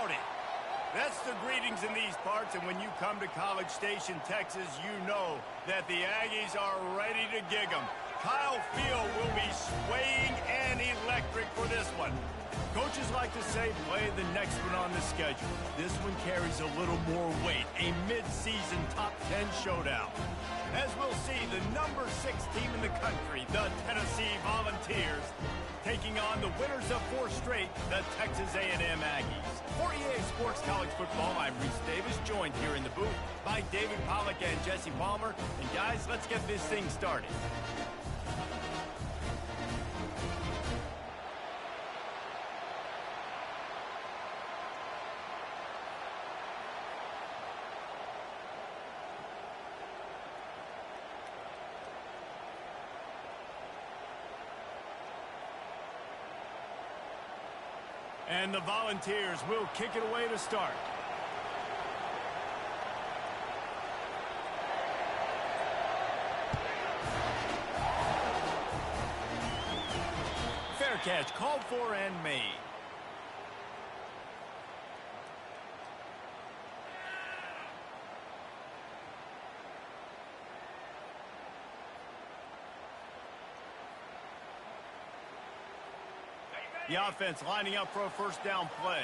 Howdy. That's the greetings in these parts, and when you come to College Station, Texas, you know that the Aggies are ready to gig 'em. Kyle Field will be swaying and electric for this one. Coaches like to say, play the next one on the schedule. This one carries a little more weight, a mid-season top 10 showdown. As we'll see, the number 6 team in the country, the Tennessee Volunteers, taking on the winners of 4 straight, the Texas A&M Aggies. For EA Sports College Football, I'm Reese Davis, joined here in the booth by David Pollack and Jesse Palmer. And guys, let's get this thing started. And the Volunteers will kick it away to start. Fair catch, called for and made. The offense lining up for a first down play.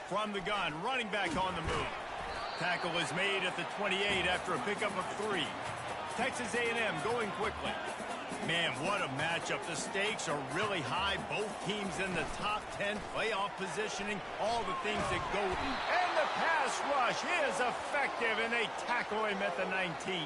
From the gun, running back on the move. Tackle is made at the 28 after a pickup of 3. Texas A&M going quickly. Man, what a matchup. The stakes are really high. Both teams in the top 10, playoff positioning, all the things that go. And the pass rush is effective, and they tackle him at the 19.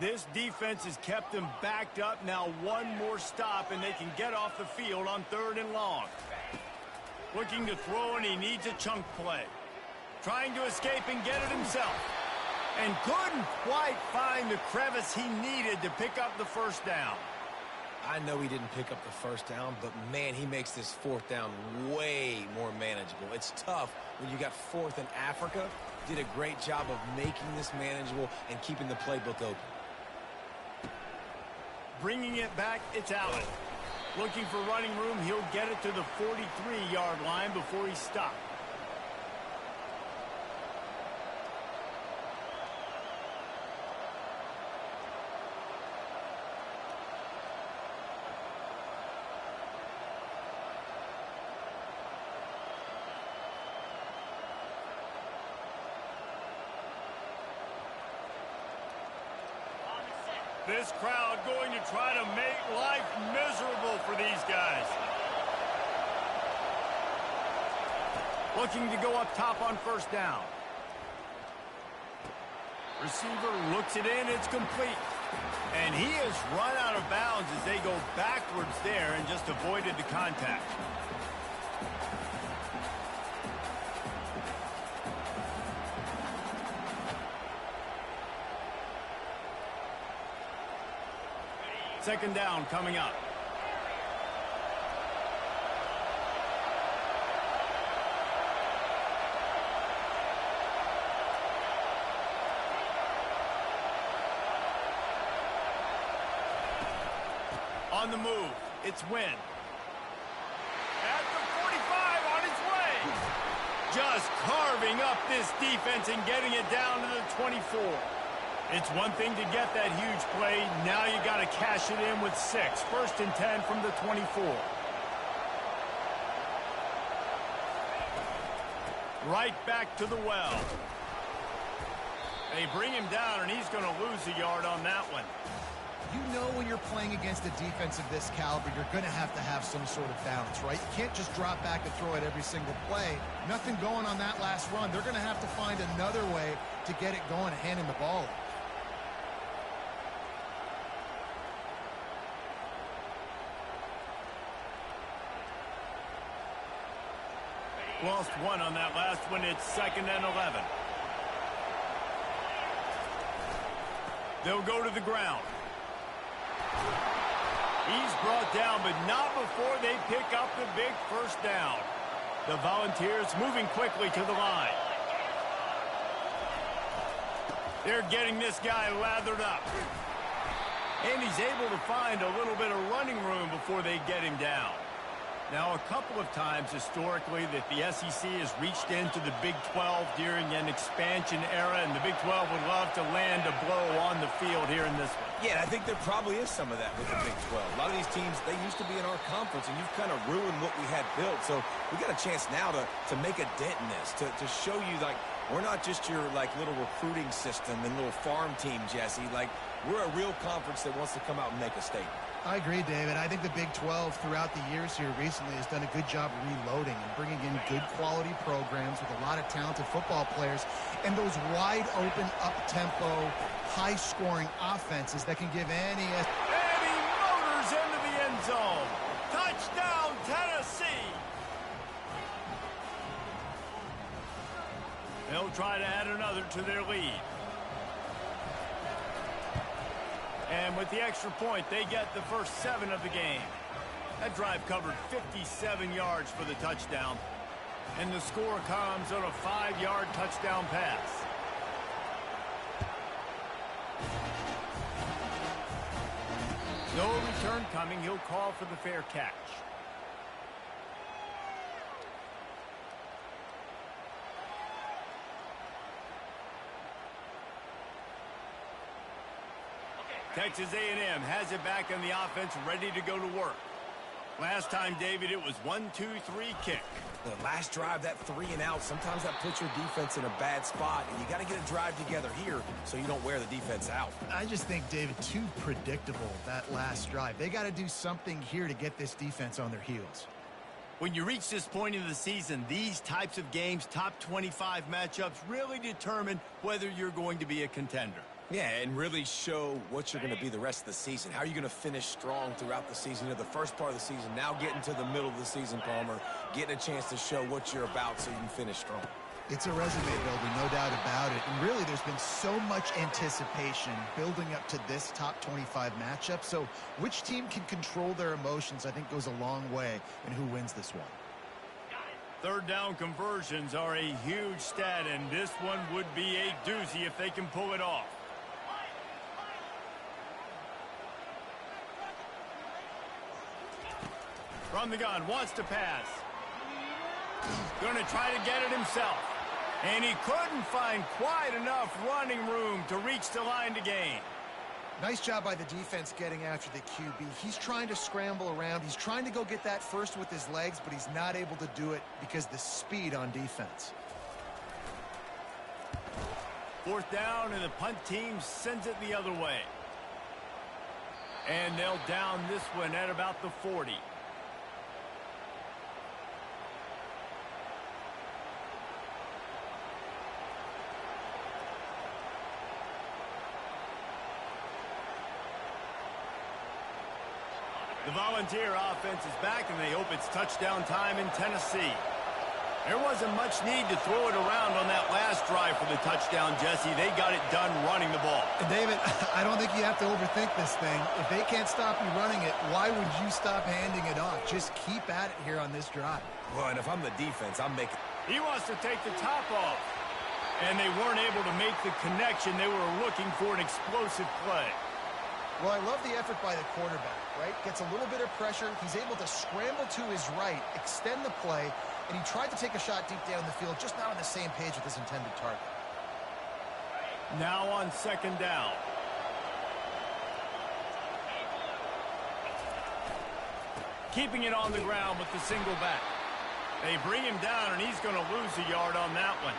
This defense has kept them backed up. Now one more stop, and they can get off the field on 3rd and long. Looking to throw, and he needs a chunk play. Trying to escape and get it himself. And couldn't quite find the crevice he needed to pick up the first down. I know he didn't pick up the first down, but, man, he makes this 4th down way more manageable. It's tough when you got 4th in Africa. Did a great job of making this manageable and keeping the playbook open. Bringing it back, it's Allen. Looking for running room, he'll get it to the 43-yard line before he stopped. This crowd going to try to make life miserable for these guys. Looking to go up top on first down. Receiver looks it in, it's complete. And he has run out of bounds as they go backwards there and just avoided the contact. Second down coming up. On the move, it's Wynn. At the 45, on his way. Just carving up this defense and getting it down to the 24. It's one thing to get that huge play. Now you got to cash it in with 6. 1st and 10 from the 24. Right back to the well. They bring him down, and he's going to lose a yard on that one. You know when you're playing against a defense of this caliber, you're going to have some sort of balance, right? You can't just drop back and throw it every single play. Nothing going on that last run. They're going to have to find another way to get it going and hand him the ball. Lost one on that last one. It's 2nd and 11. They'll go to the ground. He's brought down, but not before they pick up the big first down. The Volunteers moving quickly to the line. They're getting this guy lathered up. And he's able to find a little bit of running room before they get him down. Now, a couple of times historically that the SEC has reached into the Big 12 during an expansion era, and the Big 12 would love to land a blow on the field here in this one. Yeah, I think there probably is some of that with the Big 12. A lot of these teams, they used to be in our conference, and you've kind of ruined what we had built. So we got a chance now to make a dent in this, to show you, like, we're not just your, like, little recruiting system and little farm team, Jesse. Like, we're a real conference that wants to come out and make a statement. I agree, David. I think the Big 12 throughout the years here recently has done a good job reloading and bringing in good quality programs with a lot of talented football players and those wide open, up-tempo, high-scoring offenses that can give any... And he motors into the end zone. Touchdown, Tennessee. They'll try to add another to their lead. And with the extra point, they get the first 7 of the game. That drive covered 57 yards for the touchdown. And the score comes on a 5-yard touchdown pass. No return coming. He'll call for the fair catch. Texas A&M has it back on the offense, ready to go to work. Last time, David, it was 1-2-3 kick. The last drive, that 3 and out, sometimes that puts your defense in a bad spot, and you got to get a drive together here so you don't wear the defense out. I just think, David, too predictable, that last drive. They got to do something here to get this defense on their heels. When you reach this point in the season, these types of games, top 25 matchups, really determine whether you're going to be a contender. Yeah, and really show what you're going to be the rest of the season. How are you going to finish strong throughout the season? You know, the first part of the season, now getting to the middle of the season, Palmer, getting a chance to show what you're about so you can finish strong. It's a resume builder, no doubt about it. And really, there's been so much anticipation building up to this top 25 matchup. So which team can control their emotions, I think, goes a long way in who wins this one. Third down conversions are a huge stat, and this one would be a doozy if they can pull it off. From the gun, wants to pass. Going to try to get it himself. And he couldn't find quite enough running room to reach the line to gain. Nice job by the defense getting after the QB. He's trying to scramble around. He's trying to go get that first with his legs, but he's not able to do it because the speed on defense. 4th down, and the punt team sends it the other way. And they'll down this one at about the 40. The Volunteer offense is back, and they hope it's touchdown time in Tennessee. There wasn't much need to throw it around on that last drive for the touchdown, Jesse. They got it done running the ball. And David, I don't think you have to overthink this thing. If they can't stop you running it, why would you stop handing it off? Just keep at it here on this drive. Well, and if I'm the defense, I'm making... He wants to take the top off. And they weren't able to make the connection. They were looking for an explosive play. Well, I love the effort by the quarterback, right? Gets a little bit of pressure. He's able to scramble to his right, extend the play, and he tried to take a shot deep down the field, just not on the same page with his intended target. Now on 2nd down. Keeping it on the ground with the single back. They bring him down, and he's going to lose a yard on that one.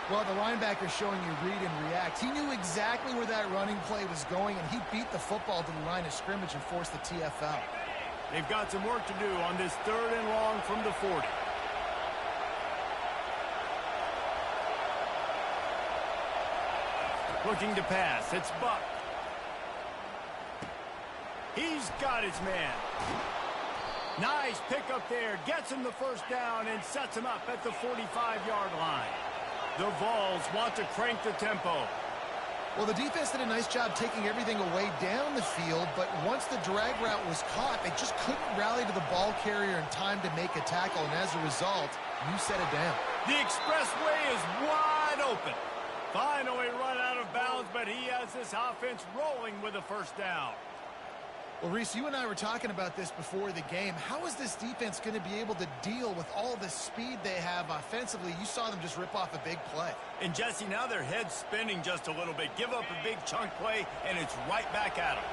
Well, the linebacker's showing you read and react. He knew exactly where that running play was going, and he beat the football to the line of scrimmage and forced the TFL. They've got some work to do on this 3rd and long from the 40. Looking to pass. It's Buck. He's got his man. Nice pickup there. Gets him the first down and sets him up at the 45-yard line. The Vols want to crank the tempo. Well, the defense did a nice job taking everything away down the field, but once the drag route was caught, they just couldn't rally to the ball carrier in time to make a tackle, and as a result, you set it down. The expressway is wide open. Finally run out of bounds, but he has this offense rolling with a first down. Well, Reese, you and I were talking about this before the game. How is this defense going to be able to deal with all the speed they have offensively? You saw them just rip off a big play. And, Jesse, now their head's spinning just a little bit. Give up a big chunk play, and it's right back at them.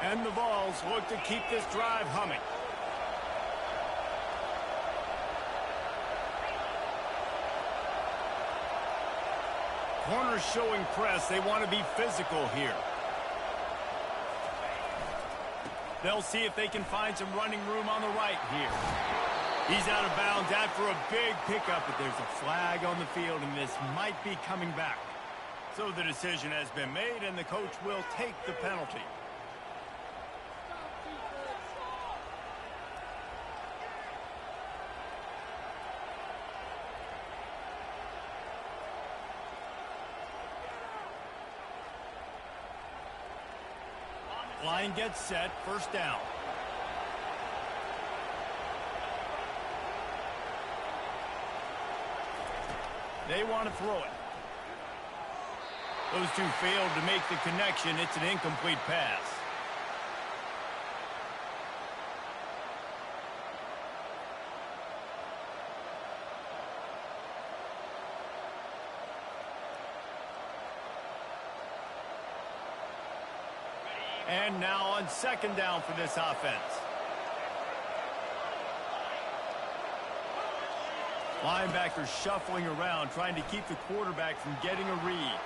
And the Vols look to keep this drive humming. Corners showing press. They want to be physical here. They'll see if they can find some running room on the right here. He's out of bounds after a big pickup, but there's a flag on the field, and this might be coming back. So the decision has been made, and the coach will take the penalty. Line gets set, first down. They want to throw it. Those two failed to make the connection. It's an incomplete pass. And now on second down for this offense. Linebackers shuffling around, trying to keep the quarterback from getting a read.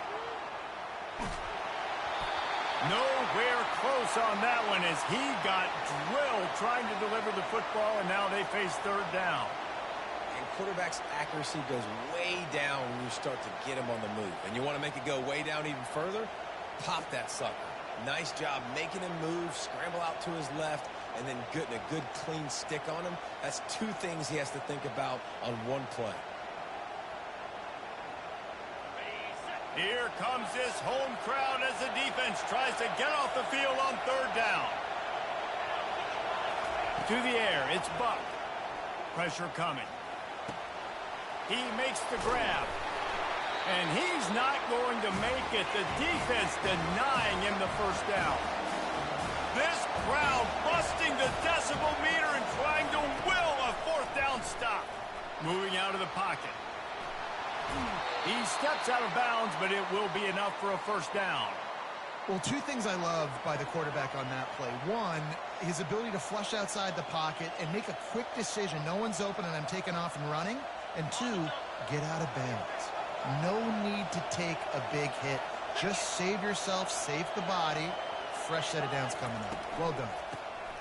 Nowhere close on that one as he got drilled trying to deliver the football, and now they face third down. And quarterback's accuracy goes way down when you start to get him on the move. And you want to make it go way down even further? Pop that sucker. Nice job making him move, scramble out to his left, and then getting a good clean stick on him. That's two things he has to think about on one play. Here comes this home crowd as the defense tries to get off the field on third down. To the air, it's Buck. Pressure coming. He makes the grab. And he's not going to make it. The defense denying him the first down. This crowd busting the decibel meter and trying to will a fourth down stop. Moving out of the pocket. He steps out of bounds, but it will be enough for a first down. Well, two things I love by the quarterback on that play. One, his ability to flush outside the pocket and make a quick decision. No one's open and I'm taking off and running. And two, get out of bounds. No need to take a big hit. Just save yourself, save the body. Fresh set of downs coming up. Well done.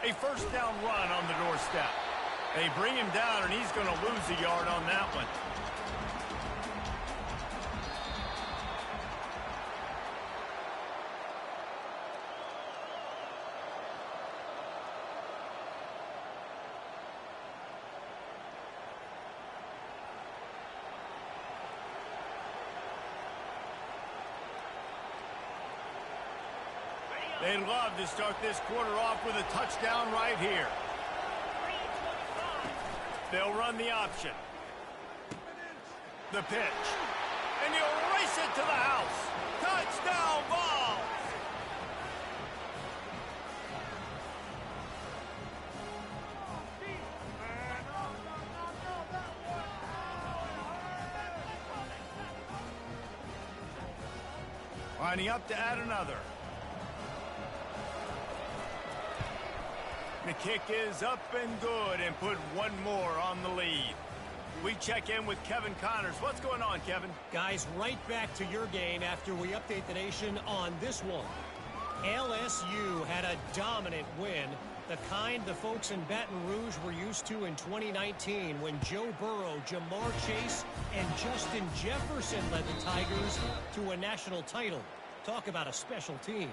A first down run on the doorstep. They bring him down, and he's going to lose a yard on that one. They'd love to start this quarter off with a touchdown right here. They'll run the option. The pitch. And he'll race it to the house. Touchdown ball. Lining up to add another. The kick is up and good and put one more on the lead. check in with Kevin Connors. What's going on, Kevin? Guys, right back to your game after we update the nation on this one. LSU had a dominant win, the kind the folks in Baton Rouge were used to in 2019 when Joe Burrow, Jamar Chase, and Justin Jefferson led the Tigers to a national title. Talk about a special team.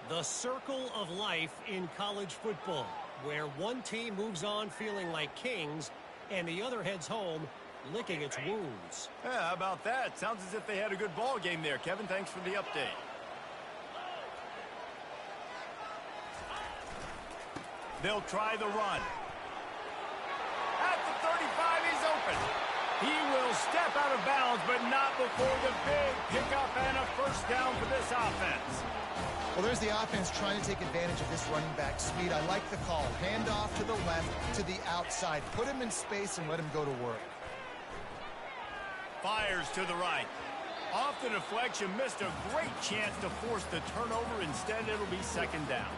The circle of life in college football, where one team moves on feeling like kings and the other heads home licking its wounds. Yeah, how about that? Sounds as if they had a good ball game there, Kevin. Thanks for the update. They'll try the run. At the 35, he's open. He will step out of bounds, but not before the big pickup and a first down for this offense. Well, there's the offense trying to take advantage of this running back speed. I like the call. Hand off to the left, to the outside. Put him in space and let him go to work. Fires to the right. Off the deflection, missed a great chance to force the turnover. Instead, it'll be second down.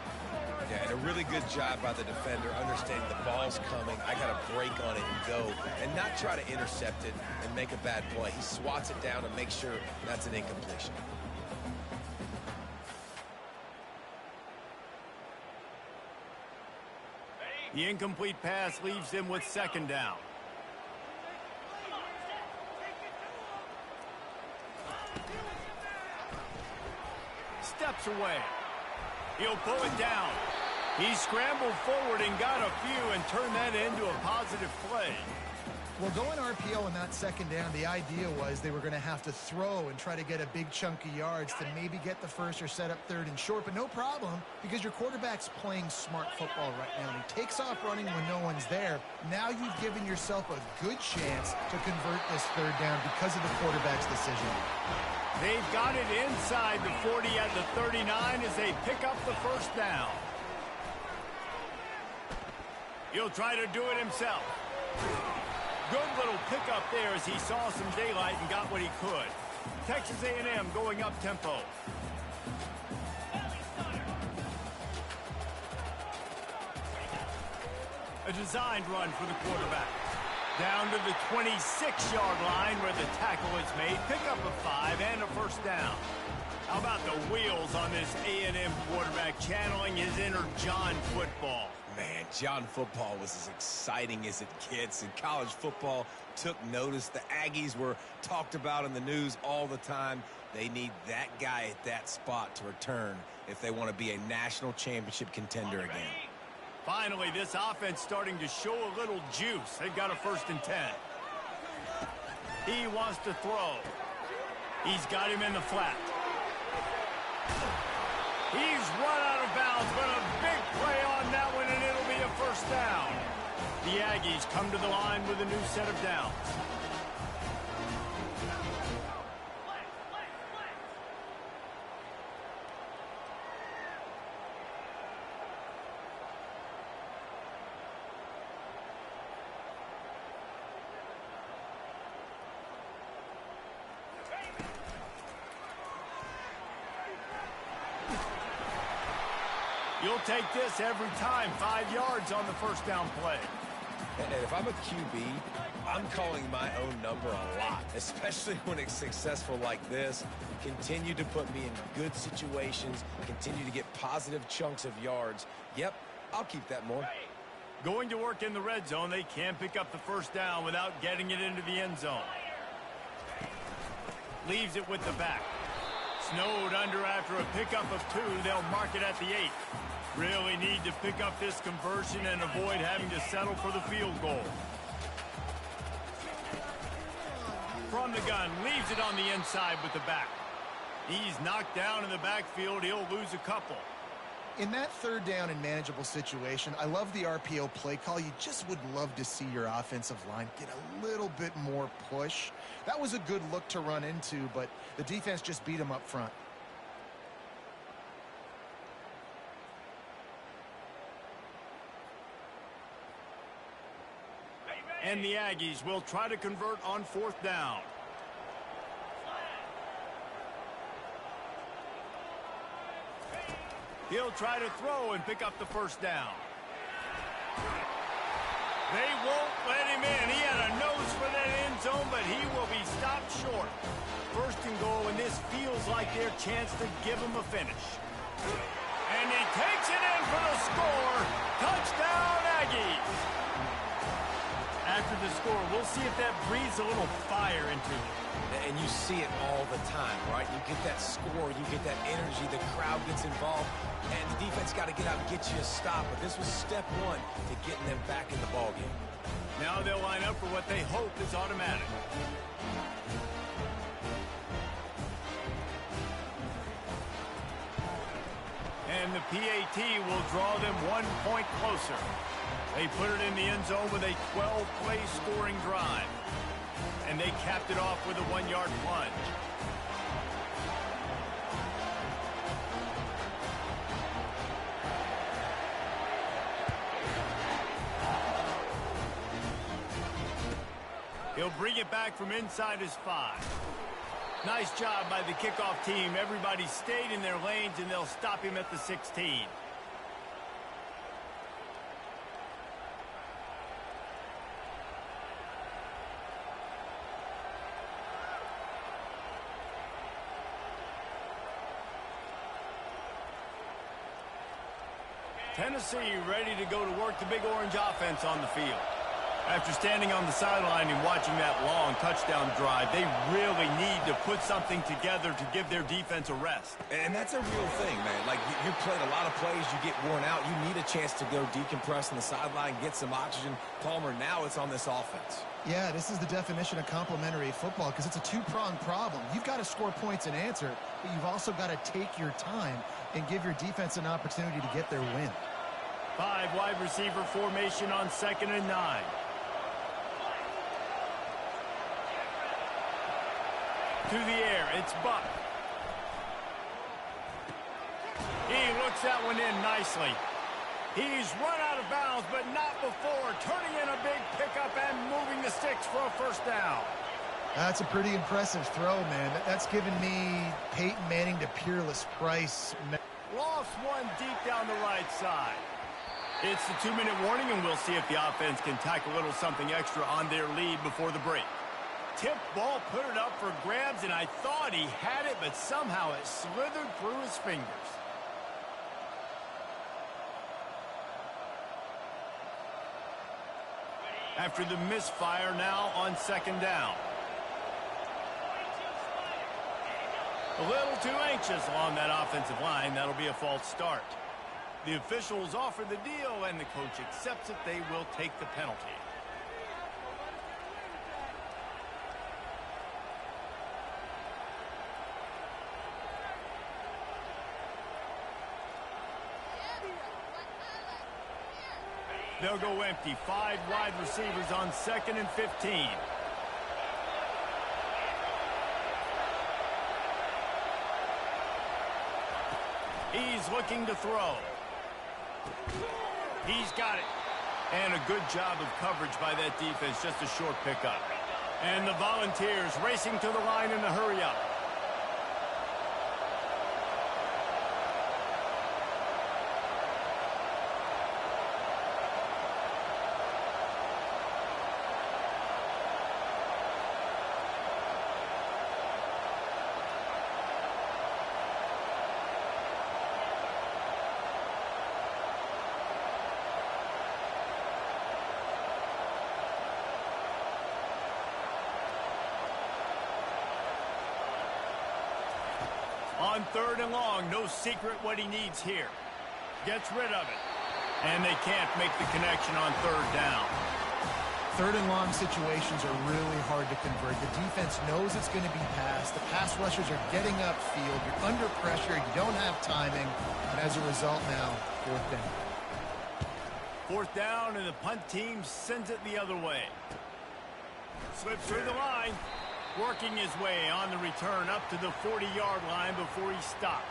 Yeah, and a really good job by the defender understanding the ball's coming. I got to break on it and go and not try to intercept it and make a bad play. He swats it down and makes sure that's an incompletion. The incomplete pass leaves him with second down. Steps away. He'll pull it down. He scrambled forward and got a few and turned that into a positive play. Well, going RPO in that second down, the idea was they were going to have to throw and try to get a big chunk of yards to maybe get the first or set up third and short, but no problem because your quarterback's playing smart football right now. And he takes off running when no one's there. Now you've given yourself a good chance to convert this third down because of the quarterback's decision. They've got it inside the 40 at the 39 as they pick up the first down. He'll try to do it himself. Good little pickup there as he saw some daylight and got what he could. Texas A&M going up tempo. A designed run for the quarterback. Down to the 26-yard line where the tackle is made. Pick up a 5 and a first down. How about the wheels on this A&M quarterback channeling his inner John football? Man, John football was as exciting as it gets, and college football took notice. The Aggies were talked about in the news all the time. They need that guy at that spot to return if they want to be a national championship contender again. Finally, this offense starting to show a little juice. They've got a 1st and 10. He wants to throw. He's got him in the flat. He's run out of bounds, but a big play on that one, and it'll be a first down. The Aggies come to the line with a new set of downs. You'll take this every time. 5 yards on the first down play. And if I'm a QB, I'm calling my own number a lot, especially when it's successful like this. Continue to put me in good situations, continue to get positive chunks of yards. Yep, I'll keep that more. Going to work in the red zone, they can pick up the first down without getting it into the end zone. Leaves it with the back. Snowed under after a pickup of 2. They'll mark it at the 8. Really need to pick up this conversion and avoid having to settle for the field goal. From the gun, leaves it on the inside with the back. He's knocked down in the backfield. He'll lose a couple. In that third down and manageable situation, I love the RPO play call. You just would love to see your offensive line get a little bit more push. That was a good look to run into, but the defense just beat him up front. And the Aggies will try to convert on 4th down. He'll try to throw and pick up the first down. They won't let him in. He had a nose for that chance to give them a finish. And he takes it in for the score. Touchdown, Aggies. After the score, we'll see if that breathes a little fire into it. And you see it all the time, right? You get that score, you get that energy, the crowd gets involved, and the defense got to get out and get you a stop. But this was step one to getting them back in the ballgame. Now they'll line up for what they hope is automatic. And the PAT will draw them 1 point closer. They put it in the end zone with a 12-play scoring drive. And they capped it off with a 1-yard plunge. He'll bring it back from inside his 5. Nice job by the kickoff team. Everybody stayed in their lanes, and they'll stop him at the 16. Tennessee ready to go to work the Big Orange offense on the field. After standing on the sideline and watching that long touchdown drive, they really need to put something together to give their defense a rest. And that's a real thing, man. Like, you played a lot of plays, you get worn out. You need a chance to go decompress on the sideline, get some oxygen. Palmer, now it's on this offense. Yeah, this is the definition of complementary football because it's a two-pronged problem. You've got to score points and answer, but you've also got to take your time and give your defense an opportunity to get their win. 5 wide receiver formation on 2nd and 9. To the air, it's Buck. He looks that one in nicely. He's run out of bounds, but not before. Turning in a big pickup and moving the sticks for a first down. That's a pretty impressive throw, man. That's given me Peyton Manning to Peerless Price. Lost one deep down the right side. It's the 2-minute warning, and we'll see if the offense can tack a little something extra on their lead before the break. Tip ball, put it up for grabs, and I thought he had it, but somehow it slithered through his fingers. After the misfire, now on 2nd down. A little too anxious along that offensive line. That'll be a false start. The officials offer the deal, and the coach accepts it. They will take the penalty. They'll go empty. 5 wide receivers on 2nd and 15. He's looking to throw. He's got it. And a good job of coverage by that defense. Just a short pickup. And the Volunteers racing to the line in a hurry up. On 3rd and long, no secret what he needs here. Gets rid of it. And they can't make the connection on 3rd down. 3rd and long situations are really hard to convert. The defense knows it's going to be passed. The pass rushers are getting upfield. You're under pressure. You don't have timing. And as a result now, 4th down. 4th down, and the punt team sends it the other way. Slips through the line. Working his way on the return up to the 40-yard line before he stopped.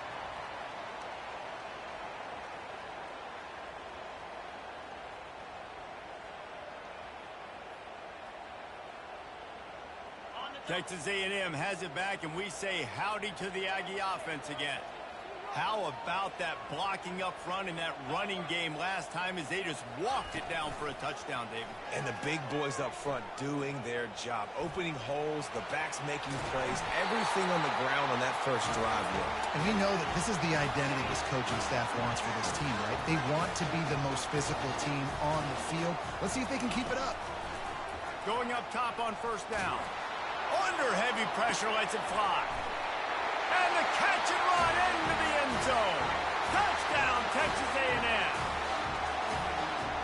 Texas A&M has it back, and we say howdy to the Aggie offense again. How about that blocking up front in that running game last time as they just walked it down for a touchdown, David? And the big boys up front doing their job, opening holes, the backs making plays, everything on the ground on that first drive worked. And we know that this is the identity this coaching staff wants for this team, right? They want to be the most physical team on the field. Let's see if they can keep it up. Going up top on first down. Under heavy pressure, lets it fly. And the catch and run into the end zone. Touchdown, Texas A&M.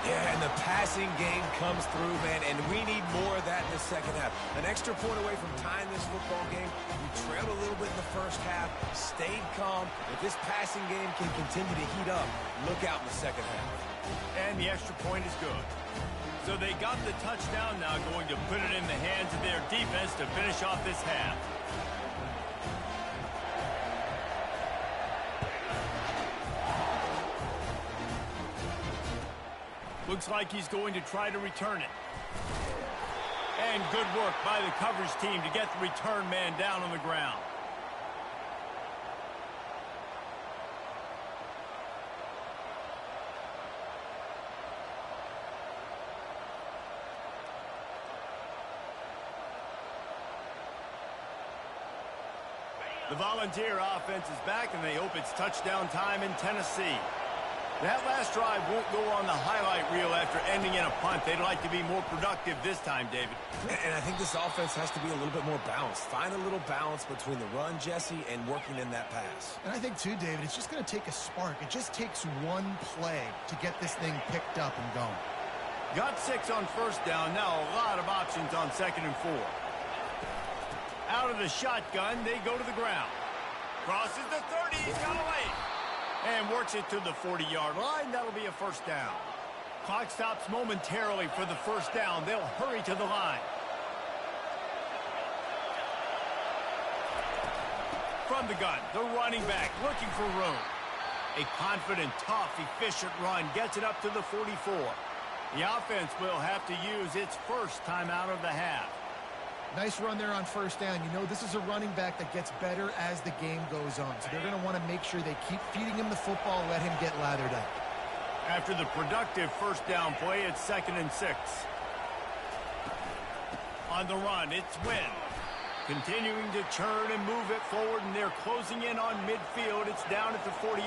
Yeah, and the passing game comes through, man, and we need more of that in the second half. An extra point away from tying this football game. We trailed a little bit in the first half, stayed calm. If this passing game can continue to heat up, look out in the second half. And the extra point is good. So they got the touchdown, now going to put it in the hands of their defense to finish off this half. Looks like he's going to try to return it. And good work by the coverage team to get the return man down on the ground. The Volunteer offense is back, and they hope it's touchdown time in Tennessee. That last drive won't go on the highlight reel after ending in a punt. They'd like to be more productive this time, David. And I think this offense has to be a little bit more balanced. Find a little balance between the run, Jesse, and working in that pass. And I think, too, David, it's just going to take a spark. It just takes one play to get this thing picked up and going. Got 6 on first down. Now a lot of options on 2nd and 4. Out of the shotgun, they go to the ground. Crosses the 30. He's got away. And works it to the 40-yard line. That'll be a first down. Clock stops momentarily for the first down. They'll hurry to the line. From the gun, the running back looking for room. A confident, tough, efficient run gets it up to the 44. The offense will have to use its first timeout of the half. Nice run there on first down. You know, this is a running back that gets better as the game goes on. So they're going to want to make sure they keep feeding him the football, let him get lathered up. After the productive first down play, it's 2nd and 6. On the run, it's Wynn. Continuing to churn and move it forward, and they're closing in on midfield. It's down at the 48.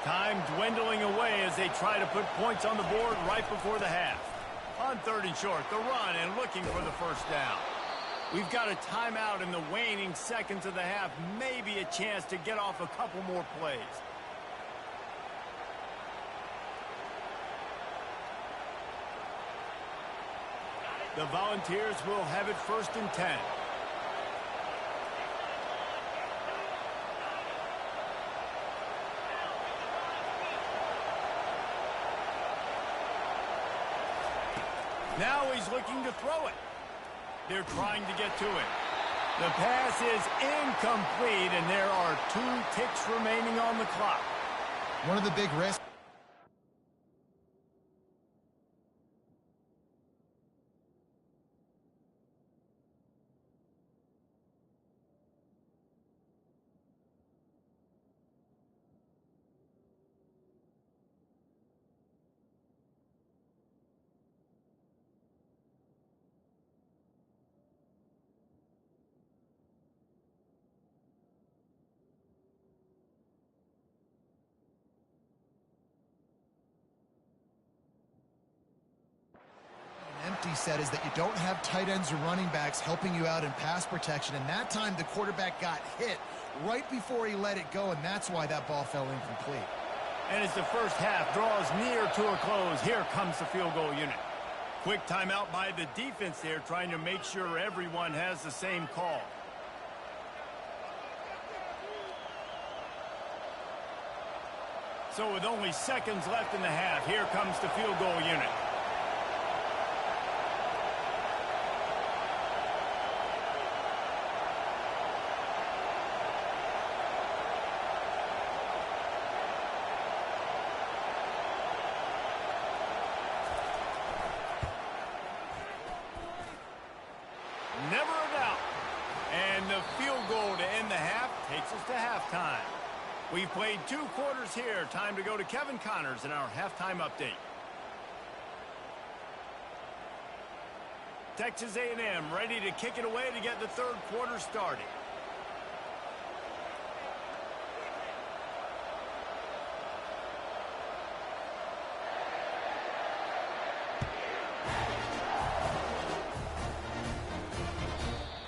Time dwindling away as they try to put points on the board right before the half. On 3rd and short, the run and looking for the first down. We've got a timeout in the waning seconds of the half. Maybe a chance to get off a couple more plays. The Volunteers will have it 1st and 10. Now he's looking to throw it. They're trying to get to it. The pass is incomplete, and there are 2 ticks remaining on the clock. One of the big risks. Empty set is that you don't have tight ends or running backs helping you out in pass protection, and that time the quarterback got hit right before he let it go, and that's why that ball fell incomplete. And as the first half draws near to a close, here comes the field goal unit. Quick timeout by the defense there, trying to make sure everyone has the same call. So with only seconds left in the half, here comes the field goal unit. Never a doubt. And the field goal to end the half takes us to halftime. We've played 2 quarters here. Time to go to Kevin Connors in our halftime update. Texas A&M ready to kick it away to get the 3rd quarter started.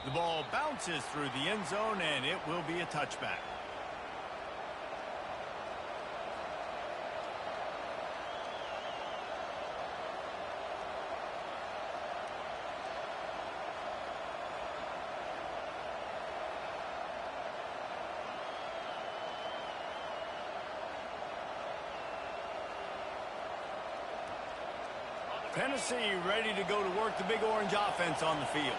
The ball bounces through the end zone, and it will be a touchback. Tennessee ready to go to work the Big Orange offense on the field.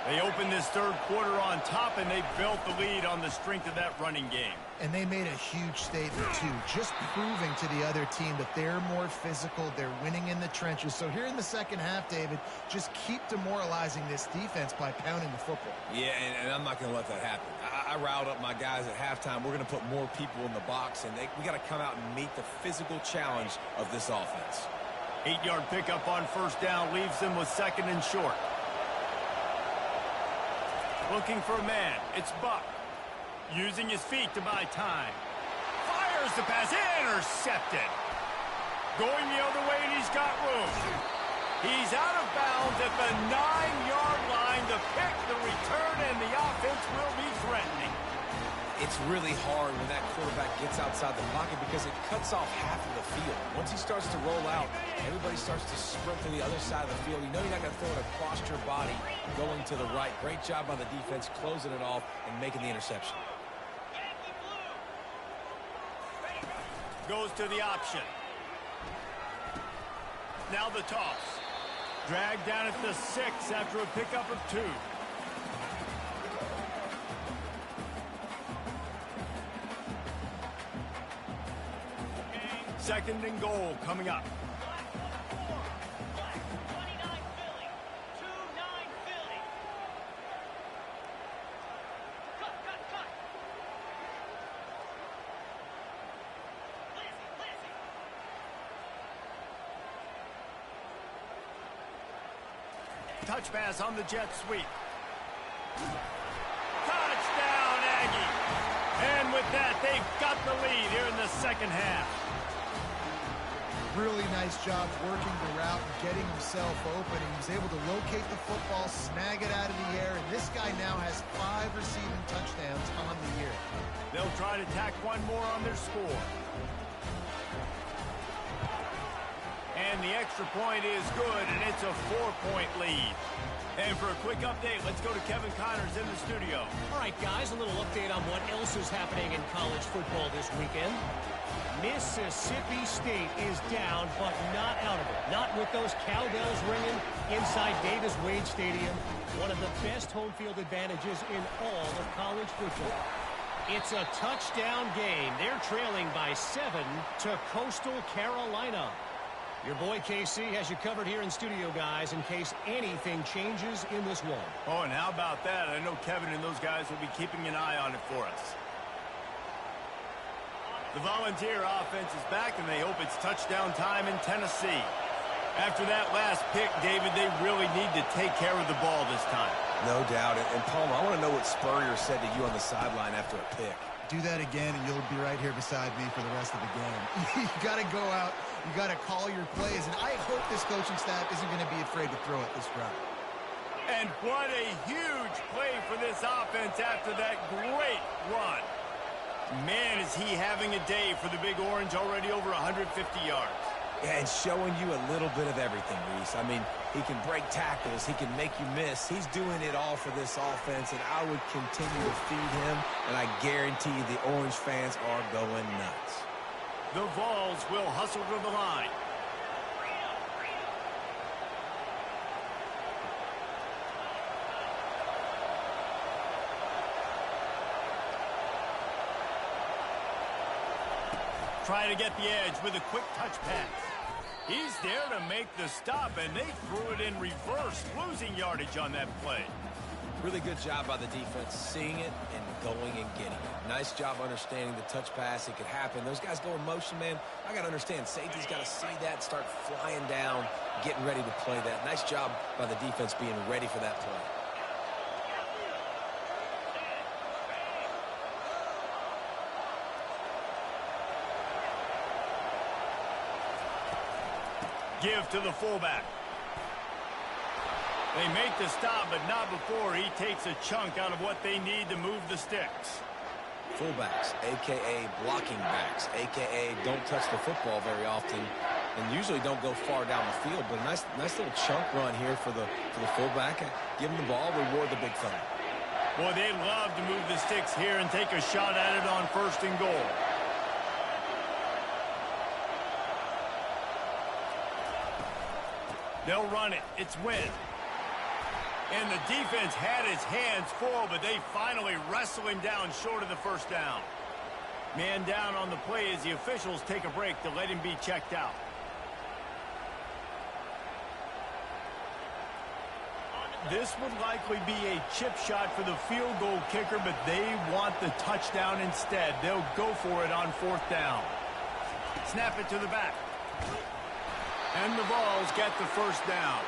They opened this 3rd quarter on top, and they built the lead on the strength of that running game. And they made a huge statement, too, just proving to the other team that they're more physical, they're winning in the trenches. So here in the second half, David, just keep demoralizing this defense by pounding the football. Yeah, and I'm not going to let that happen. I riled up my guys at halftime. We're going to put more people in the box, and we got to come out and meet the physical challenge of this offense. 8-yard pickup on 1st down leaves them with 2nd and short. Looking for a man. It's Buck. Using his feet to buy time. Fires the pass. Intercepted. Going the other way, and he's got room. He's out of bounds at the 9-yard line. The pick, the return, and the offense will be threatening. It's really hard when that quarterback gets outside the pocket because it cuts off half of the field. Once he starts to roll out, everybody starts to sprint to the other side of the field. You know you're not going to throw it across your body going to the right. Great job by the defense closing it off and making the interception. Goes to the option. Now the toss. Dragged down at the 6 after a pickup of 2. 2nd and goal coming up. Touch pass on the jet sweep. Touchdown, Aggie. And with that, they've got the lead here in the second half. Really nice job working the route and getting himself open. He was able to locate the football, snag it out of the air, and this guy now has 5 receiving touchdowns on the year. They'll try to tack one more on their score. And the extra point is good, and it's a 4-point lead. And for a quick update, let's go to Kevin Connors in the studio. All right, guys, a little update on what else is happening in college football this weekend. Mississippi State is down, but not out of it. Not with those cowbells ringing inside Davis-Wade Stadium, one of the best home field advantages in all of college football. It's a touchdown game. They're trailing by 7 to Coastal Carolina. Your boy KC has you covered here in studio, guys, in case anything changes in this one. Oh, and how about that? I know Kevin and those guys will be keeping an eye on it for us. The Volunteer offense is back, and they hope it's touchdown time in Tennessee. After that last pick, David, they really need to take care of the ball this time. No doubt. And Palmer, I want to know what Spurrier said to you on the sideline after a pick. Do that again, and you'll be right here beside me for the rest of the game. You got to go out. You got to call your plays, and I hope this coaching staff isn't going to be afraid to throw it this route. And what a huge play for this offense after that great run. Man, is he having a day for the Big Orange, already over 150 yards. Yeah, and showing you a little bit of everything, Reese. I mean, he can break tackles. He can make you miss. He's doing it all for this offense, and I would continue to feed him, and I guarantee you the Orange fans are going nuts. The Vols will hustle to the line. Try to get the edge with a quick touch pass. He's there to make the stop, and they threw it in reverse, losing yardage on that play. Really good job by the defense, seeing it and going and getting it. Nice job understanding the touch pass. It could happen. Those guys go in motion, man. I got to understand, safety's got to see that, start flying down, getting ready to play that. Nice job by the defense being ready for that play. Give to the fullback. They make the stop, but not before he takes a chunk out of what they need to move the sticks. Fullbacks, a.k.a. blocking backs, a.k.a. don't touch the football very often and usually don't go far down the field. But a nice little chunk run here for the fullback. Give him the ball, reward the big fella. Boy, they'd love to move the sticks here and take a shot at it on 1st and goal. They'll run it. It's Wynn. And the defense had his hands full, but they finally wrestle him down short of the 1st down. Man down on the play as the officials take a break to let him be checked out. This would likely be a chip shot for the field goal kicker, but they want the touchdown instead. They'll go for it on 4th down. Snap it to the back. And the Vols get the 1st down.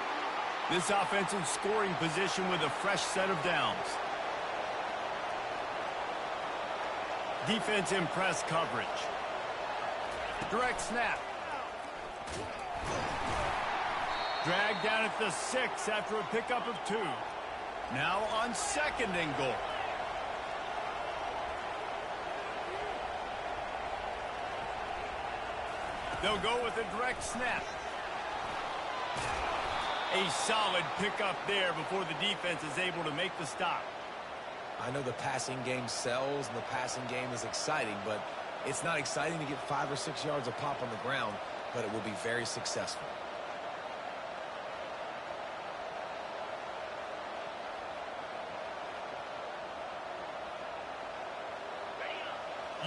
This offensive scoring position with a fresh set of downs. Defense in press coverage. Direct snap. Dragged down at the 6 after a pickup of 2. Now on 2nd and goal. They'll go with a direct snap. A solid pickup there before the defense is able to make the stop. I know the passing game sells and the passing game is exciting, but it's not exciting to get 5 or 6 yards a pop on the ground, but it will be very successful.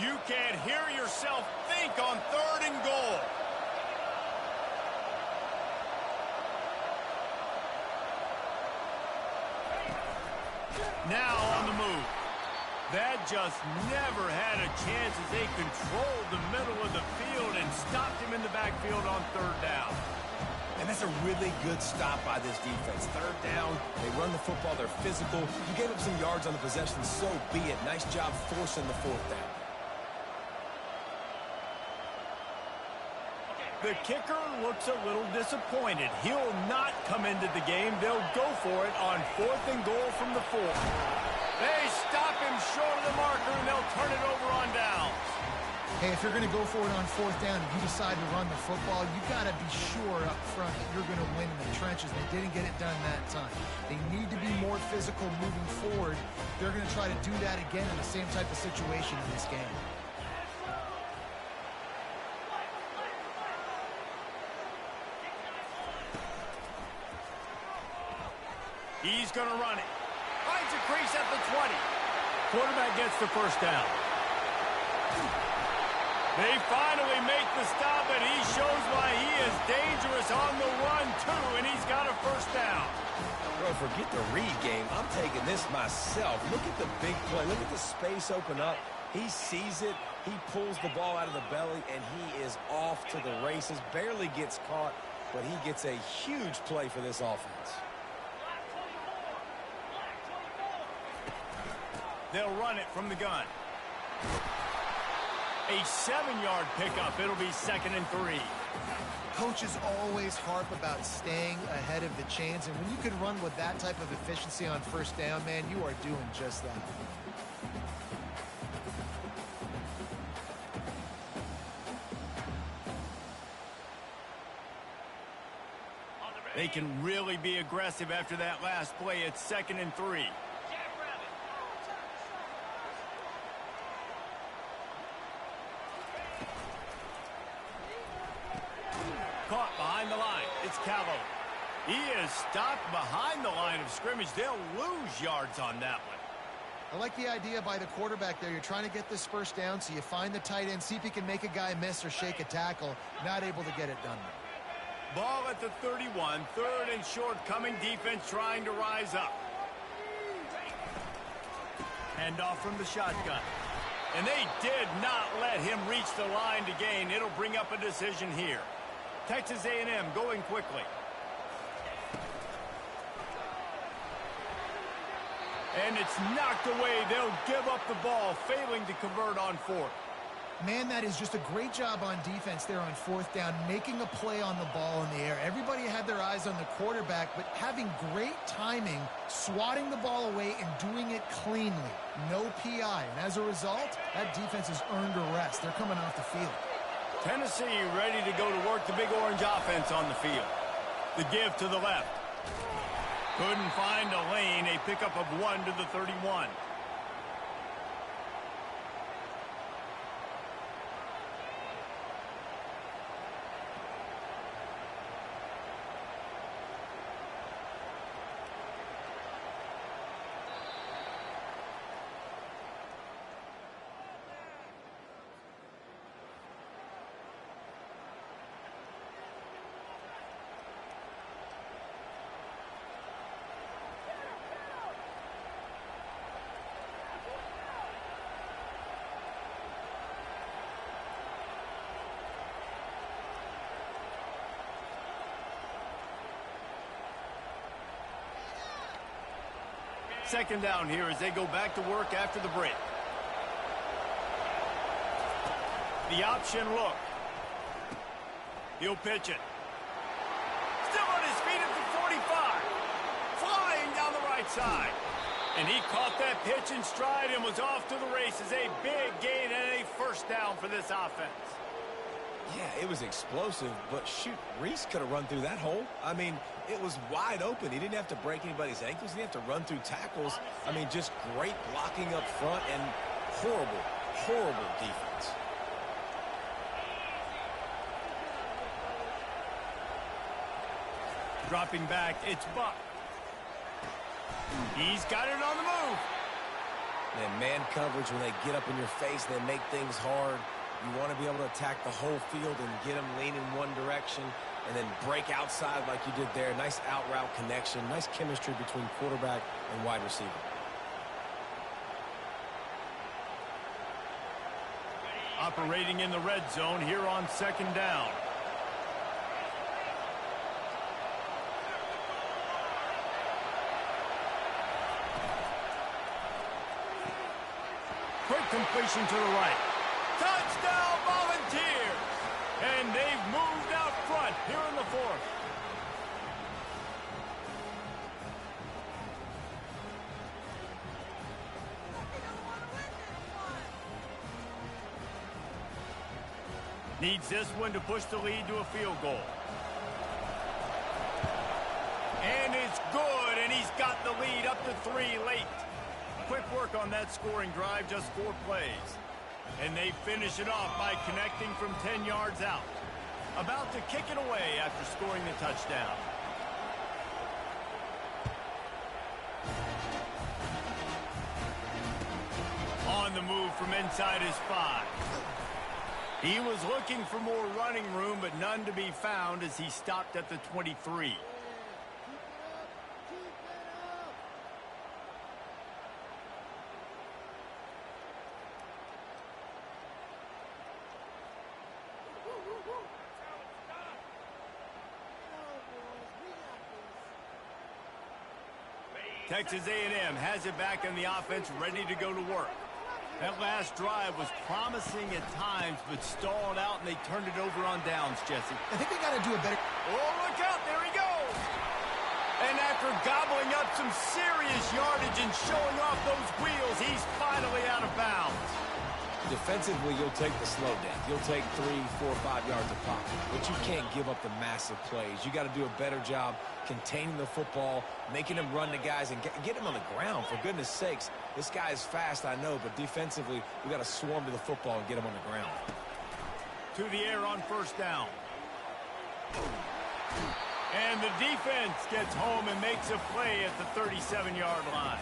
You can't hear yourself think on 3rd and goal. Now on the move. That just never had a chance as they controlled the middle of the field and stopped him in the backfield on 3rd down. And that's a really good stop by this defense. 3rd down, they run the football, they're physical. You gave up some yards on the possession, so be it. Nice job forcing the 4th down. The kicker looks a little disappointed. He'll not come into the game. They'll go for it on 4th and goal from the 4. They stop him short of the marker, and they'll turn it over on downs. Hey, if you're going to go for it on 4th down and you decide to run the football, you got to be sure up front that you're going to win in the trenches. They didn't get it done that time. They need to be more physical moving forward. They're going to try to do that again in the same type of situation in this game. He's going to run it. Finds a crease at the 20. Quarterback gets the 1st down. They finally make the stop, and he shows why he is dangerous on the run, too, and he's got a 1st down. Bro, forget the read game. I'm taking this myself. Look at the big play. Look at the space open up. He sees it. He pulls the ball out of the belly, and he is off to the races. Barely gets caught, but he gets a huge play for this offense. They'll run it from the gun. A 7-yard pickup. It'll be 2nd and 3. Coaches always harp about staying ahead of the chains, and when you can run with that type of efficiency on 1st down, man, you are doing just that. They can really be aggressive after that last play. It's 2nd and 3. Caught behind the line. It's Callow. He is stopped behind the line of scrimmage. They'll lose yards on that one. I like the idea by the quarterback there. You're trying to get this 1st down, so you find the tight end, see if he can make a guy miss or shake a tackle. Not able to get it done. Ball at the 31. 3rd and short coming. Defense trying to rise up. Handoff from the shotgun. And they did not let him reach the line to gain. It'll bring up a decision here. Texas A&M going quickly. And it's knocked away. They'll give up the ball, failing to convert on fourth. Man, that is just a great job on defense there on fourth down, making a play on the ball in the air. Everybody had their eyes on the quarterback, but having great timing, swatting the ball away, and doing it cleanly. No PI. And as a result, that defense has earned a rest. They're coming off the field. Tennessee ready to go to work the Big Orange offense on the field. The give to the left. Couldn't find a lane. A pickup of 1 to the 31. Second down here as they go back to work after the break. The option look. He'll pitch it. Still on his feet at the 45. Flying down the right side. And he caught that pitch in stride and was off to the races. A big gain and a first down for this offense. Yeah, it was explosive, but shoot, Reese could have run through that hole. I mean, it was wide open. He didn't have to break anybody's ankles. He didn't have to run through tackles. I mean, just great blocking up front and horrible, horrible defense. Dropping back, it's Buck. He's got it on the move. And man coverage, when they get up in your face, they make things hard. You want to be able to attack the whole field and get them leaning one direction and then break outside like you did there. Nice out route connection. Nice chemistry between quarterback and wide receiver. Operating in the red zone here on second down. Quick completion to the right. Touchdown Volunteers! And they've moved out front here in the fourth. Needs this one to push the lead to a field goal. And it's good, and he's got the lead up to 3 late. Quick work on that scoring drive, just 4 plays. And they finish it off by connecting from 10 yards out. About to kick it away after scoring the touchdown. On the move from inside his 5. He was looking for more running room, but none to be found as he stopped at the 23. Texas A&M has it back in the offense, ready to go to work. That last drive was promising at times, but stalled out, and they turned it over on downs, Jesse. I think they got to do a better... Oh, look out. There he goes. And after gobbling up some serious yardage and showing off those wheels, he's finally out of bounds. Defensively, you'll take the slow down. You'll take 3, 4, 5 yards of pocket, but you can't give up the massive plays. You got to do a better job containing the football, making him run the guys, and get him on the ground. For goodness sakes, this guy is fast, I know, but defensively, we got to swarm to the football and get him on the ground. To the air on first down. And the defense gets home and makes a play at the 37-yard line.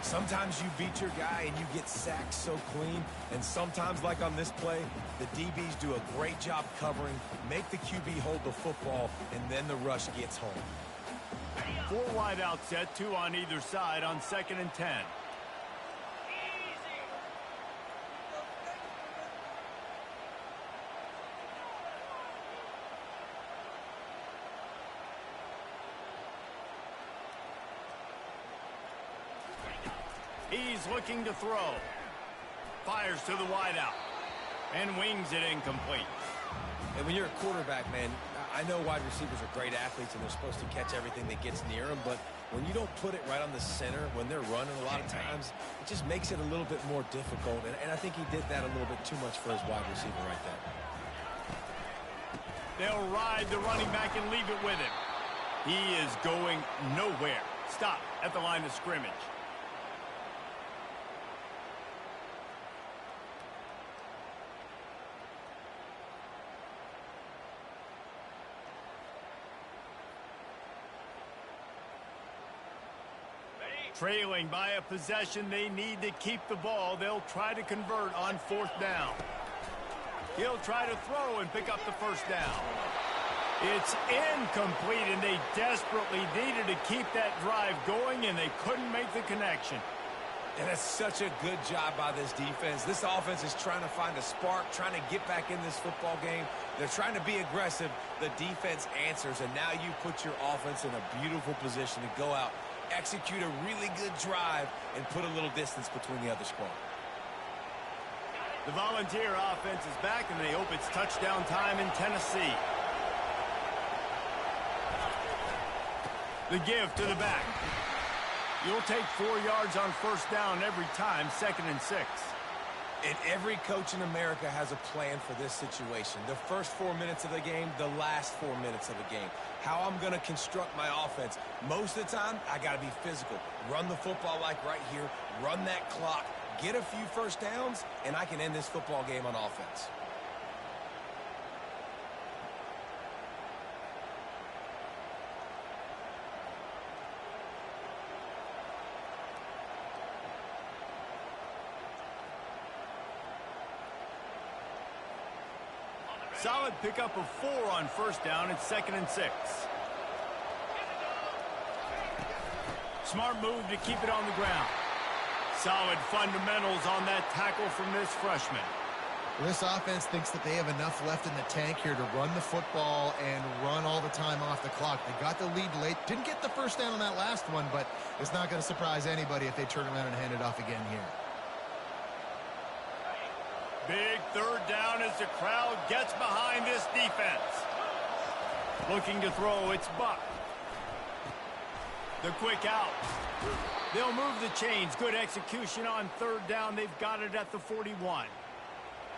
Sometimes you beat your guy and you get sacked so clean, and sometimes, like on this play, the DBs do a great job covering, make the QB hold the football, and then the rush gets home. 4 wide out set, 2 on either side on 2nd and 10. He's looking to throw. Fires to the wideout. And wings it incomplete. And when you're a quarterback, man, I know wide receivers are great athletes and they're supposed to catch everything that gets near them, but when you don't put it right on the center, when they're running a lot of times, it just makes it a little bit more difficult. And I think he did that a little bit too much for his wide receiver right there. They'll ride the running back and leave it with him. He is going nowhere. Stop at the line of scrimmage. Trailing by a possession, they need to keep the ball. They'll try to convert on 4th down. He'll try to throw and pick up the 1st down. It's incomplete, and they desperately needed to keep that drive going, and they couldn't make the connection. And that's such a good job by this defense. This offense is trying to find a spark, trying to get back in this football game. They're trying to be aggressive. The defense answers, and now you put your offense in a beautiful position to go out, execute a really good drive, and put a little distance between the other squad. The Volunteer offense is back, and they hope it's touchdown time in Tennessee. The give to the back. You'll take 4 yards on 1st down every time, 2nd and 6. And every coach in America has a plan for this situation. The first 4 minutes of the game, the last 4 minutes of the game. How I'm going to construct my offense. Most of the time, I got to be physical. Run the football like right here. Run that clock. Get a few 1st downs, and I can end this football game on offense. Solid pickup of 4 on 1st down. It's 2nd and 6. Smart move to keep it on the ground. Solid fundamentals on that tackle from this freshman. Well, this offense thinks that they have enough left in the tank here to run the football and run all the time off the clock. They got the lead late. Didn't get the 1st down on that last one, but it's not going to surprise anybody if they turn around and hand it off again here. Big 3rd down as the crowd gets behind this defense. Looking to throw, it's Buck. The quick out. They'll move the chains. Good execution on 3rd down. They've got it at the 41.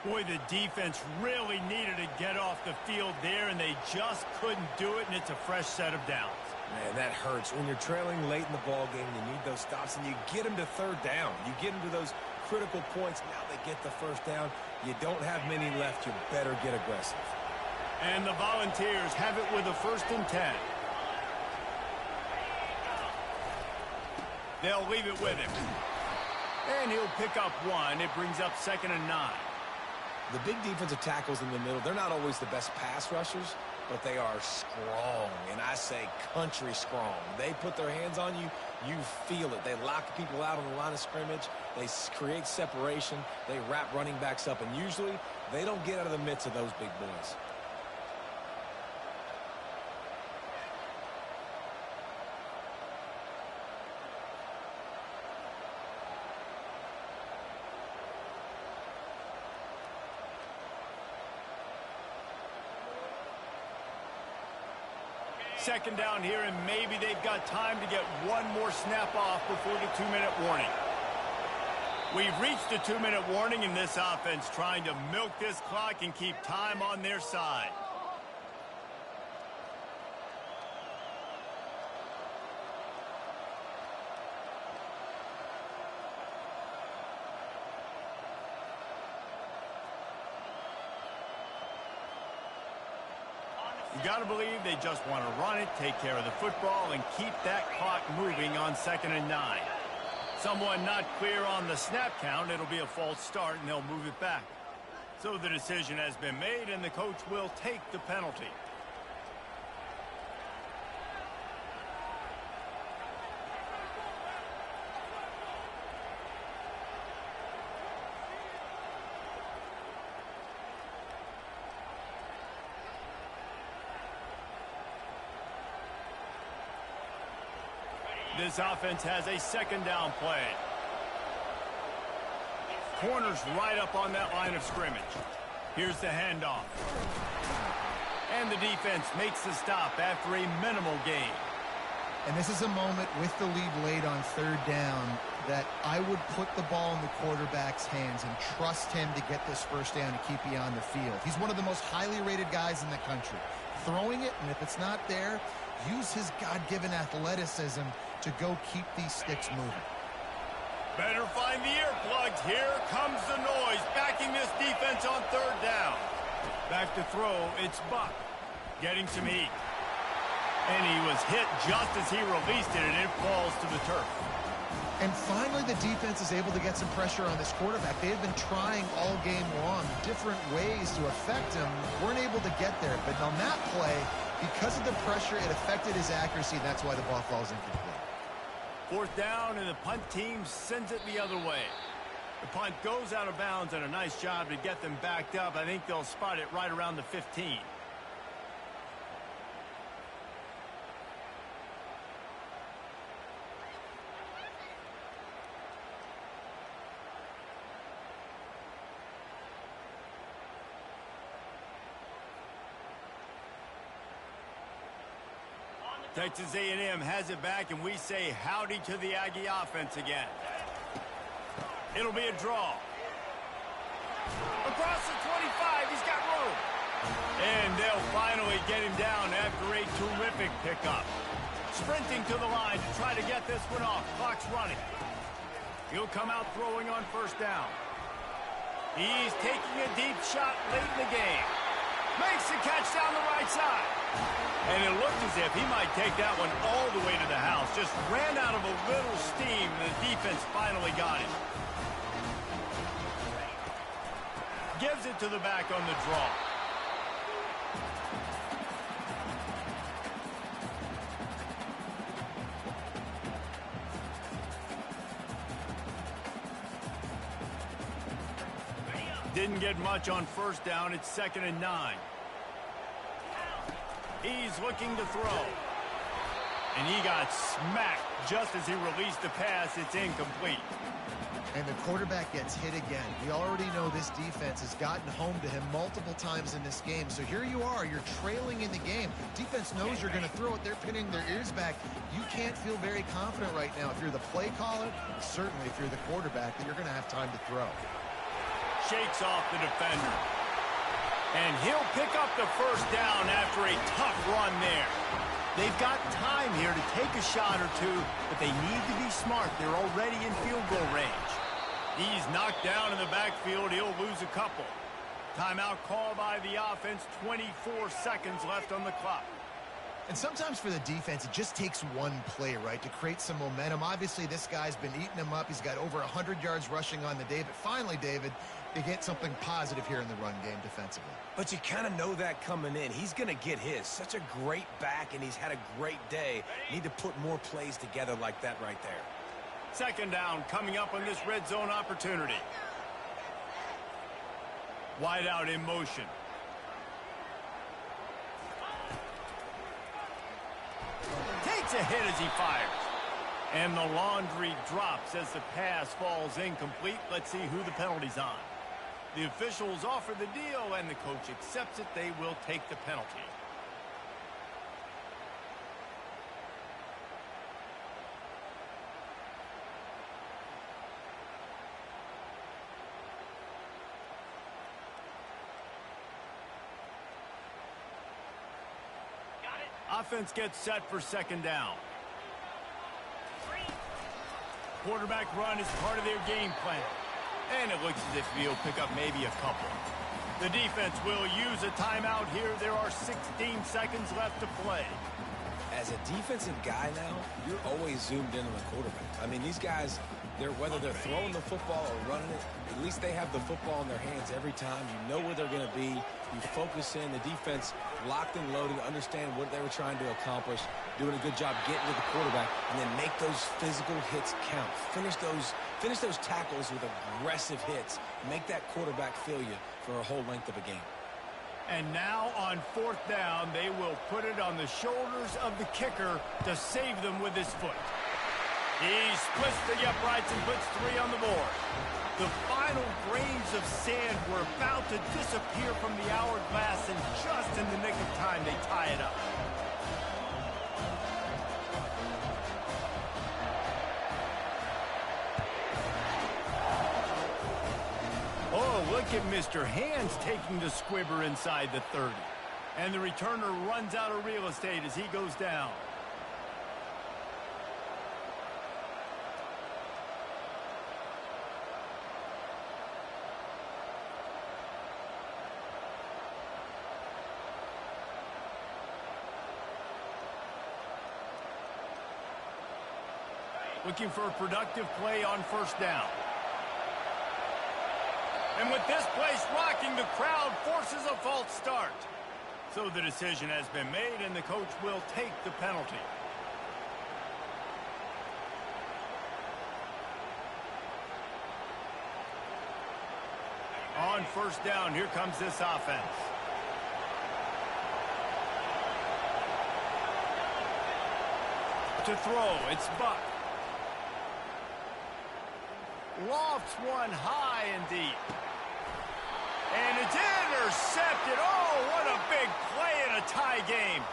Boy, the defense really needed to get off the field there, and they just couldn't do it, and it's a fresh set of downs. Man, that hurts. When you're trailing late in the ball game, you need those stops, and you get them to 3rd down. You get them to those critical points. Now they get the 1st down. You don't have many left. You better get aggressive. And the Volunteers have it with a 1st and 10. They'll leave it with him. And he'll pick up 1. It brings up 2nd and 9. The big defensive tackles in the middle, they're not always the best pass rushers, but they are strong, and I say country strong. They put their hands on you, you feel it. They lock people out on the line of scrimmage. They create separation. They wrap running backs up, and usually they don't get out of the midst of those big boys. Second down here, and maybe they've got time to get one more snap off before the 2-minute warning. We've reached the 2-minute warning, and this offense trying to milk this clock and keep time on their side. You got to believe they just want to run it, take care of the football, and keep that clock moving on 2nd and 9. Someone not clear on the snap count, it'll be a false start, and they'll move it back. So the decision has been made, and the coach will take the penalty. This offense has a second down play. corner's right up on that line of scrimmage. Here's the handoff. And the defense makes the stop after a minimal gain. And this is a moment with the lead late on third down that I would put the ball in the quarterback's hands and trust him to get this first down and keep you on the field. He's one of the most highly rated guys in the country. Throwing it, and if it's not there, use his God-given athleticism to go keep these sticks moving. Better find the earplugs. Here comes the noise, backing this defense on third down. Back to throw, it's Buck, getting some heat. And he was hit just as he released it, and it falls to the turf. And finally, the defense is able to get some pressure on this quarterback. They have been trying all game long different ways to affect him. Weren't able to get there. But on that play, because of the pressure, it affected his accuracy. That's why the ball falls incomplete. Fourth down, and the punt team sends it the other way. The punt goes out of bounds, and a nice job to get them backed up. I think they'll spot it right around the 15. Texas A&M has it back, and we say howdy to the Aggie offense again. It'll be a draw. Across the 25, he's got room. And they'll finally get him down after a terrific pickup. Sprinting to the line to try to get this one off. Clock's running. He'll come out throwing on first down. He's taking a deep shot late in the game. Makes the catch down the right side. And it looked as if he might take that one all the way to the house. Just ran out of a little steam, and the defense finally got him. Gives it to the back on the draw. Didn't get much on first down. It's 2nd and 9. He's looking to throw. And he got smacked just as he released the pass. It's incomplete. And the quarterback gets hit again. We already know this defense has gotten home to him multiple times in this game. So here you are. You're trailing in the game. Defense knows you're going to throw it. They're pinning their ears back. You can't feel very confident right now if you're the play caller, certainly if you're the quarterback, that you're going to have time to throw. Shakes off the defender. And he'll pick up the first down after a tough run there. They've got time here to take a shot or two, but they need to be smart. They're already in field goal range. He's knocked down in the backfield. He'll lose a couple. Timeout call by the offense. 24 seconds left on the clock. And sometimes for the defense, it just takes one play, right, to create some momentum. Obviously, this guy's been eating him up. He's got over 100 yards rushing on the day. But finally, David, they get something positive here in the run game defensively. But you kind of know that coming in. He's going to get his. Such a great back, and he's had a great day. Need to put more plays together like that right there. 2nd down coming up on this red zone opportunity. Wide out in motion. Takes a hit as he fires. And the laundry drops as the pass falls incomplete. Let's see who the penalty's on. The officials offer the deal, and the coach accepts it. They will take the penalty. Offense gets set for 2nd down. Quarterback run is part of their game plan. And it looks as if he'll pick up maybe a couple. The defense will use a timeout here. There are 16 seconds left to play. As a defensive guy now, you're always zoomed in on the quarterback. I mean, these guys, whether they're throwing the football or running it, at least they have the football in their hands every time. You know where they're going to be. You focus in. The defense locked and loaded, understand what they were trying to accomplish, doing a good job getting to the quarterback, and then make those physical hits count. Finish those tackles with aggressive hits. Make that quarterback feel you for a whole length of a game. And now on 4th down, they will put it on the shoulders of the kicker to save them with his foot. He splits the uprights and puts 3 on the board. The final grains of sand were about to disappear from the hourglass, and just in the nick of time, they tie it up. Oh, look at Mr. Hands taking the squibber inside the 30. And the returner runs out of real estate as he goes down. Looking for a productive play on first down. And with this place rocking, the crowd forces a false start. So the decision has been made, and the coach will take the penalty. On first down, here comes this offense. To throw, it's Buck. Lofts one high and deep. And it's intercepted. Oh, what a big play in a tie game.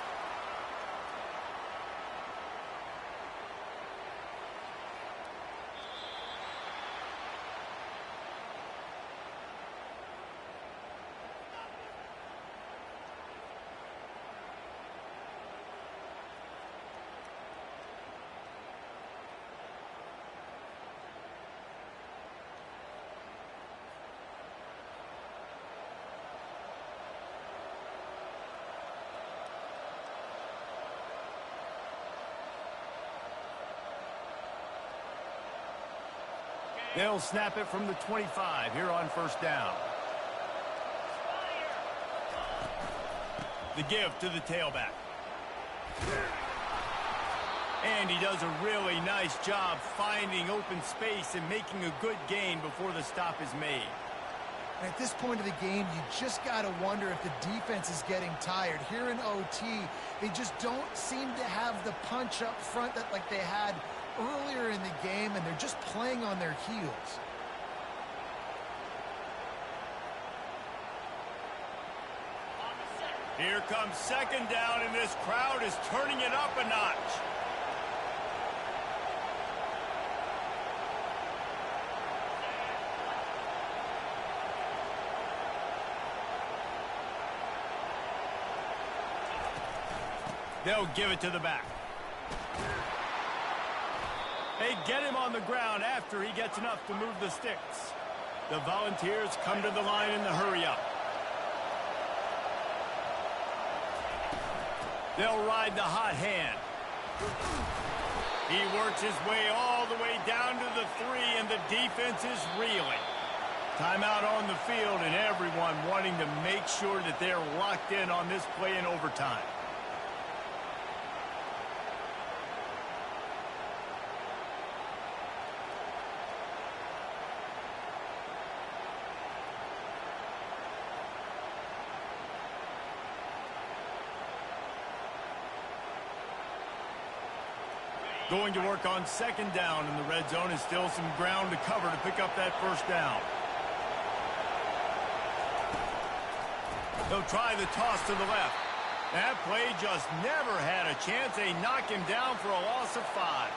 They'll snap it from the 25 here on first down. The give to the tailback. And he does a really nice job finding open space and making a good gain before the stop is made. And at this point of the game, you just got to wonder if the defense is getting tired. Here in OT, they just don't seem to have the punch up front that like they had earlier in the game, and they're just playing on their heels. Here comes second down, and this crowd is turning it up a notch. They'll give it to the back. They get him on the ground after he gets enough to move the sticks. The Volunteers come to the line in the hurry-up. They'll ride the hot hand. He works his way all the way down to the 3, and the defense is reeling. Timeout on the field, and everyone wanting to make sure that they're locked in on this play in overtime. Going to work on second down in the red zone, is still some ground to cover to pick up that first down. They'll try the toss to the left. That play just never had a chance. They knock him down for a loss of 5.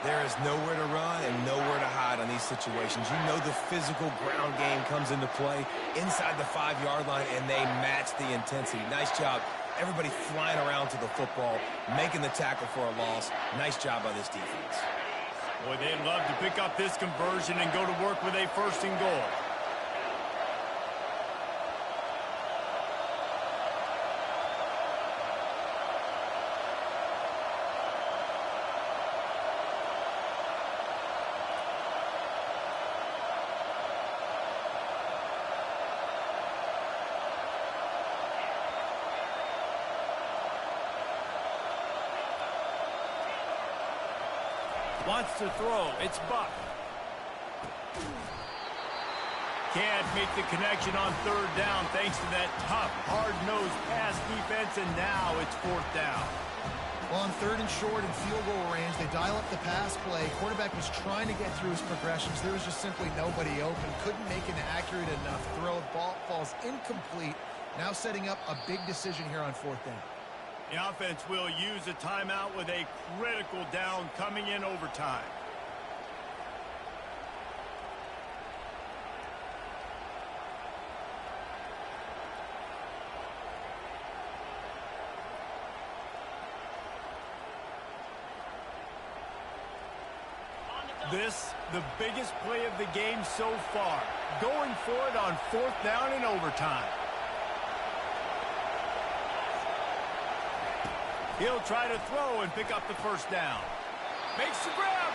There is nowhere to run and nowhere to hide on these situations. You know the physical ground game comes into play inside the 5-yard line, and they match the intensity. Nice job. Everybody flying around to the football, making the tackle for a loss. Nice job by this defense. Boy, they'd love to pick up this conversion and go to work with a first and goal. Wants to throw. It's Buck. Can't make the connection on third down thanks to that tough, hard-nosed pass defense, and now it's fourth down. Well, on 3rd and short and field goal range, they dial up the pass play. Quarterback was trying to get through his progressions. There was just simply nobody open. Couldn't make an accurate enough throw. The ball falls incomplete. Now setting up a big decision here on 4th down. The offense will use a timeout with a critical down coming in overtime. This, the biggest play of the game so far. Going for it on 4th down in overtime. He'll try to throw and pick up the 1st down. Makes the grab.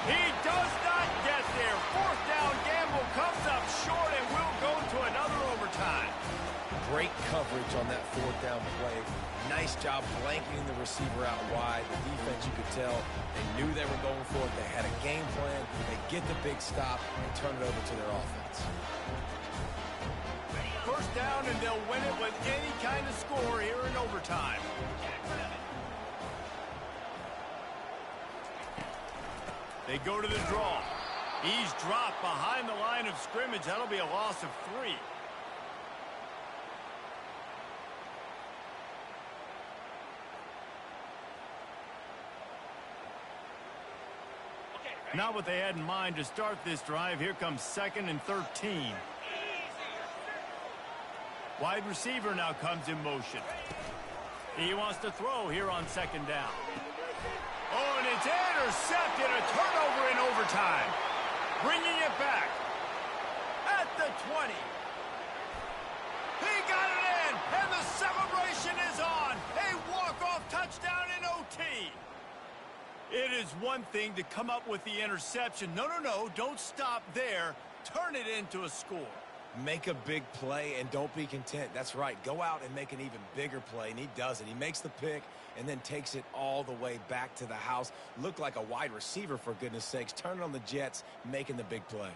He does not get there. 4th down gamble comes up short and will go to another overtime. Great coverage on that 4th down play. Nice job blanketing the receiver out wide. The defense, you could tell, they knew they were going for it. They had a game plan. They get the big stop and turn it over to their offense. 1st down, and they'll win it with any kind of score here in overtime. They go to the draw. He's dropped behind the line of scrimmage. That'll be a loss of 3. Not what they had in mind to start this drive. Here comes 2nd and 13. Wide receiver now comes in motion. He wants to throw here on 2nd down. Oh, and it's intercepted. A turnover in overtime. Bringing it back at the 20. He got it in, and the celebration is on. A walk-off touchdown in OT. It is one thing to come up with the interception. No, don't stop there. Turn it into a score. Make a big play and don't be content. That's right. Go out and make an even bigger play, and he does it. He makes the pick and then takes it all the way back to the house. Looked like a wide receiver, for goodness sakes. Turning on the Jets, making the big play.